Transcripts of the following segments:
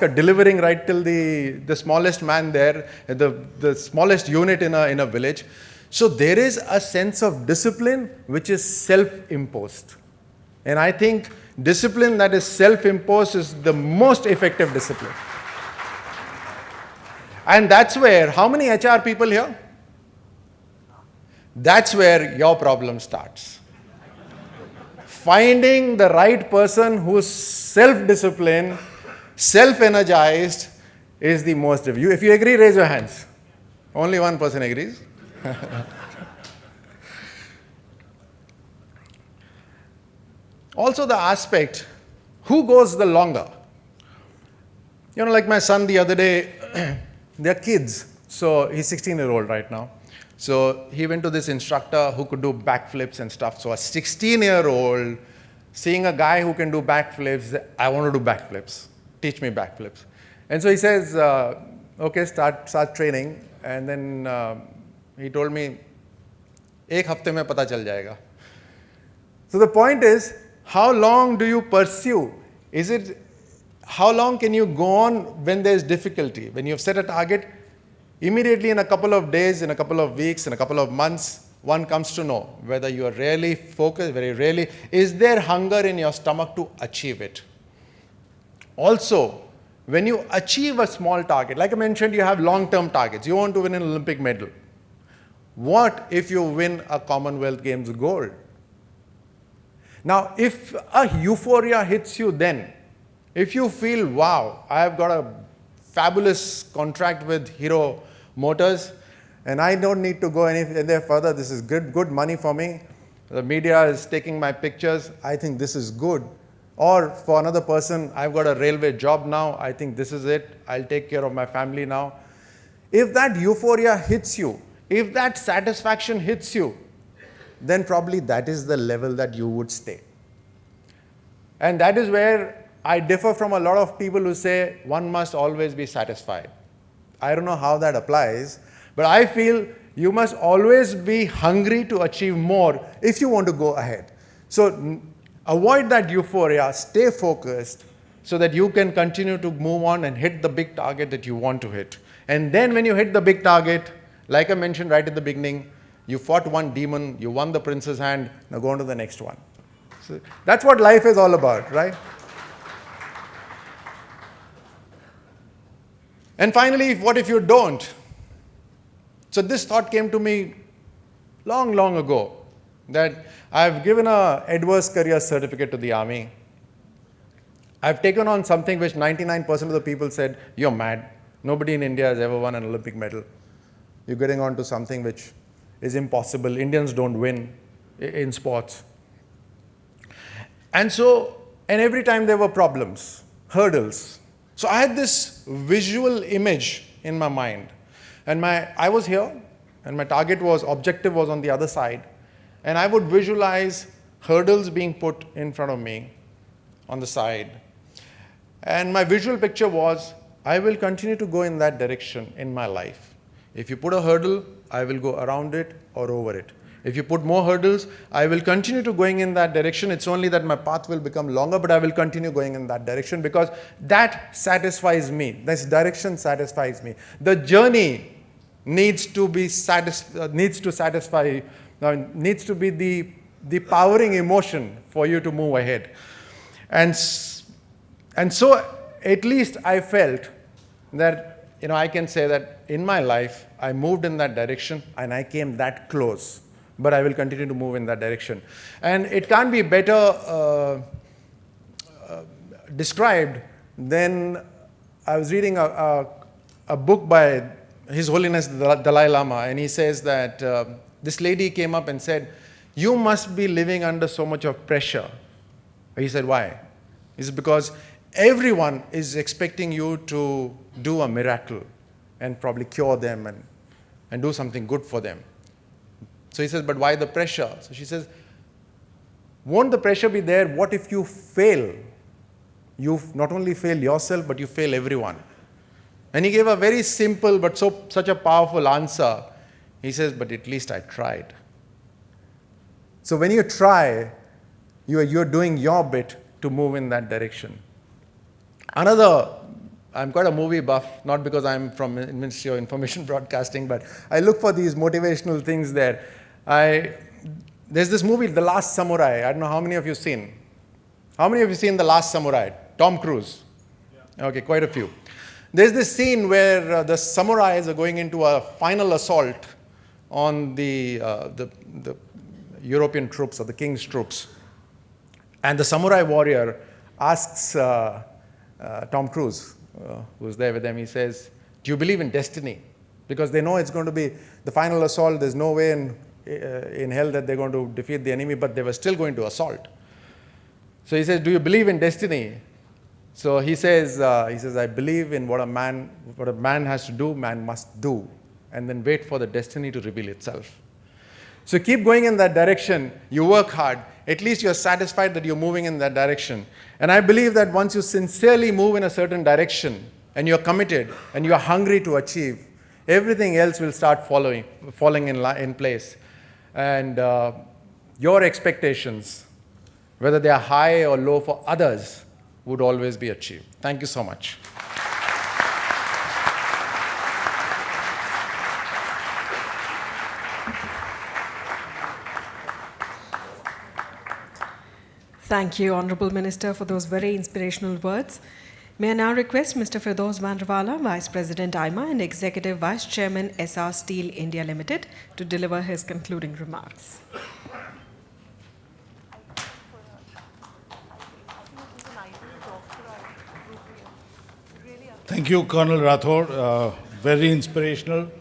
delivering right till the smallest man there, the smallest unit in a village. So there is a sense of discipline which is self-imposed. And I think discipline that is self-imposed is the most effective discipline. And that's where, how many HR people here? That's where your problem starts. Finding the right person who's self-disciplined, self-energized is the most of you. If you agree, raise your hands. Only one person agrees. Also the aspect, who goes the longer? You know, like my son the other day, they're kids. So he's 16-year-old right now. So he went to this instructor who could do backflips and stuff. So a 16-year-old seeing a guy who can do backflips, I want to do backflips. Teach me backflips. And so he says, okay, start training. And then he told me, ek hafte mein pata chal jayega. So the point is, how long do you pursue? How long can you go on when there's difficulty? When you've set a target, immediately in a couple of days, in a couple of weeks, in a couple of months, one comes to know whether you are really focused, very really, is there hunger in your stomach to achieve it? Also, when you achieve a small target, like I mentioned, you have long-term targets. You want to win an Olympic medal. What if you win a Commonwealth Games gold? Now, if a euphoria hits you then, if you feel, wow, I have got a fabulous contract with Hero Motors, and I don't need to go any further, this is good money for me. The media is taking my pictures, I think this is good. Or for another person, I've got a railway job now, I think this is it, I'll take care of my family now. If that euphoria hits you, if that satisfaction hits you, then probably that is the level that you would stay. And that is where I differ from a lot of people who say one must always be satisfied. I don't know how that applies, but I feel you must always be hungry to achieve more if you want to go ahead. So avoid that euphoria, stay focused so that you can continue to move on and hit the big target that you want to hit. And then when you hit the big target, like I mentioned right at the beginning, you fought one demon, you won the prince's hand, now go on to the next one. So that's what life is all about, right? And finally, what if you don't? So this thought came to me long ago, that I've given a adverse career certificate to the army. I've taken on something which 99% of the people said, you're mad. Nobody in India has ever won an Olympic medal. You're getting on to something which is impossible. Indians don't win in sports. And every time there were problems, hurdles. So I had this visual image in my mind. And I was here, and my objective was on the other side. And I would visualize hurdles being put in front of me on the side. And my visual picture was, I will continue to go in that direction in my life. If you put a hurdle, I will go around it or over it. If you put more hurdles, I will continue to going in that direction. It's only that my path will become longer, but I will continue going in that direction because that satisfies me. This direction satisfies me. The journey needs to be needs to be the powering emotion for you to move ahead. And so at least I felt that, I can say that in my life, I moved in that direction and I came that close. But I will continue to move in that direction. And it can't be better described than I was reading a book by His Holiness the Dalai Lama, and he says that this lady came up and said, you must be living under so much of pressure. He said, why? He said, because everyone is expecting you to do a miracle and probably cure them and do something good for them. So he says, but why the pressure? So she says, won't the pressure be there? What if you fail? You not only fail yourself, but you fail everyone. And he gave a very simple but such a powerful answer. He says, but at least I tried. So when you try, you're doing your bit to move in that direction. Another I'm quite a movie buff, not because I'm from Ministry of Information Broadcasting, but I look for these motivational things there. There's this movie, The Last Samurai. I don't know how many of you have seen. How many of you seen The Last Samurai? Tom Cruise. Yeah. Okay, quite a few. There's this scene where the samurais are going into a final assault on the European troops or the king's troops. And the samurai warrior asks Tom Cruise, who's there with them, he says, do you believe in destiny? Because they know it's going to be the final assault. There's no way in hell that they're going to defeat the enemy, but they were still going to assault. So he says, do you believe in destiny? So he says, I believe in what a man has to do, man must do, and then wait for the destiny to reveal itself. So keep going in that direction. You work hard. At least you're satisfied that you're moving in that direction. And I believe that once you sincerely move in a certain direction and you're committed and you're hungry to achieve, everything else will start falling in place. And your expectations, whether they are high or low for others, would always be achieved. Thank you so much. Thank you, Honourable Minister, for those very inspirational words. May I now request Mr. Firdaus Vandrawala, Vice President AIMA and Executive Vice Chairman SR Steel India Limited, to deliver his concluding remarks. Thank you, Colonel Rathore. Very inspirational.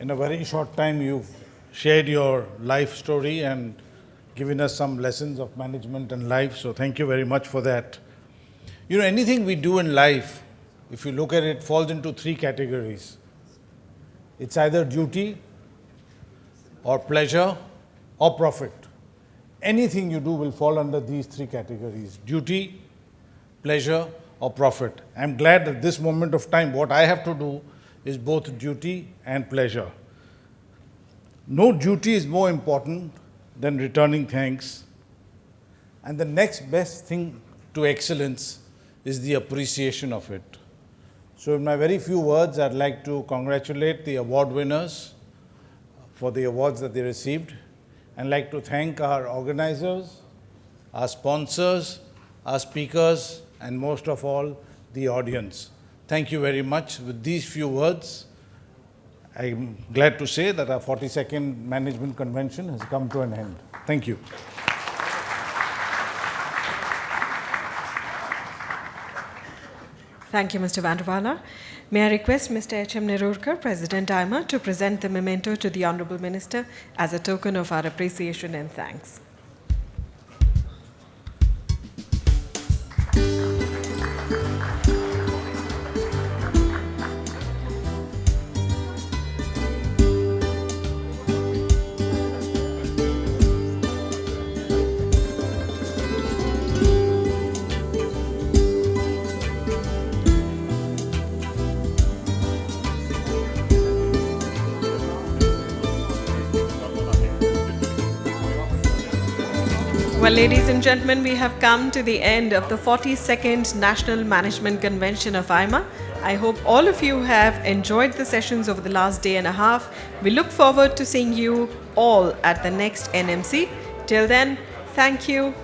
In a very short time, you've shared your life story and given us some lessons of management and life. So thank you very much for that. You know, anything we do in life, if you look at it, falls into three categories. It's either duty or pleasure or profit. Anything you do will fall under these three categories: duty, pleasure, or profit. I'm glad at this moment of time, what I have to do is both duty and pleasure. No duty is more important than returning thanks. And the next best thing to excellence is the appreciation of it. So in my very few words, I'd like to congratulate the award winners for the awards that they received, and like to thank our organizers, our sponsors, our speakers, and most of all, the audience. Thank you very much. With these few words, I'm glad to say that our 42nd Management Convention has come to an end. Thank you. Thank you, Mr. Vandrawala. May I request Mr. H.M. Nerurkar, President AIMA, to present the memento to the Honourable Minister as a token of our appreciation and thanks. Well, ladies and gentlemen, we have come to the end of the 42nd National Management Convention of AIMA. I hope all of you have enjoyed the sessions over the last day and a half. We look forward to seeing you all at the next NMC. Till then, thank you.